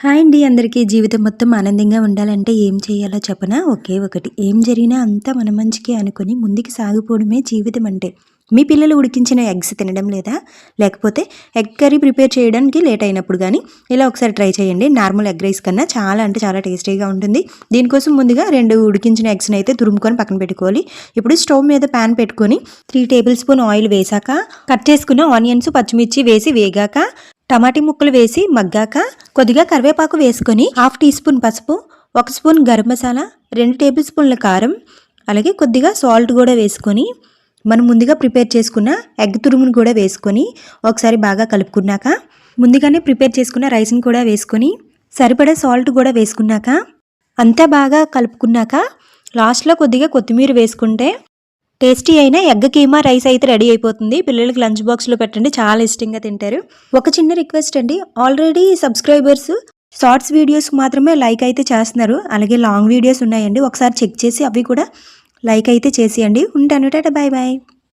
Hi అండి అందరికీ. జీవితం మొత్తం ఆనందంగా ఉండాలంటే ఏం చేయాలో చెప్పనా? ఒకే ఒకటి. ఏం జరిగినా అంతా మన మంచికే అనుకుని ముందుకు సాగిపోవడమే జీవితం అంటే. మీ పిల్లలు ఉడికించిన ఎగ్స్ తినడం లేదా? లేకపోతే ఎగ్ కర్రీ ప్రిపేర్ చేయడానికి లేట్ అయినప్పుడు కానీ ఇలా ఒకసారి ట్రై చేయండి. నార్మల్ ఎగ్ రైస్ కన్నా చాలా అంటే చాలా టేస్టీగా ఉంటుంది. దీనికోసం ముందుగా 2 ఉడికించిన ఎగ్స్ని అయితే తురుముకొని పక్కన పెట్టుకోవాలి. ఇప్పుడు స్టవ్ మీద ప్యాన్ పెట్టుకొని 3 టేబుల్ స్పూన్ ఆయిల్ వేసాక కట్ చేసుకున్న ఆనియన్స్, పచ్చిమిర్చి వేసి వేగాక టమాటీ ముక్కలు వేసి మగ్గాక కొద్దిగా కరివేపాకు వేసుకొని 1/2 టీ స్పూన్ పసుపు, 1 స్పూన్ గరం మసాలా, 2 టేబుల్ స్పూన్ల కారం, అలాగే కొద్దిగా సాల్ట్ కూడా వేసుకొని మనం ముందుగా ప్రిపేర్ చేసుకున్న ఎగ్ తురుమును కూడా వేసుకొని ఒకసారి బాగా కలుపుకున్నాక ముందుగానే ప్రిపేర్ చేసుకున్న రైస్ని కూడా వేసుకొని సరిపడే సాల్ట్ కూడా వేసుకున్నాక అంతా బాగా కలుపుకున్నాక లాస్ట్లో కొద్దిగా కొత్తిమీర వేసుకుంటే టేస్టీ అయిన ఎగ్ కీమా రైస్ అయితే రెడీ అయిపోతుంది. పిల్లలకి లంచ్ బాక్స్లో పెట్టండి, చాలా ఇష్టంగా తింటారు. ఒక చిన్న రిక్వెస్ట్ అండి, ఆల్రెడీ సబ్స్క్రైబర్స్ షార్ట్స్ వీడియోస్ మాత్రమే లైక్ అయితే చేస్తున్నారు. అలాగే లాంగ్ వీడియోస్ ఉన్నాయండి, ఒకసారి చెక్ చేసి అవి కూడా లైక్ అయితే చేసేయండి. ఉంటాను, టాటా, బాయ్ బాయ్.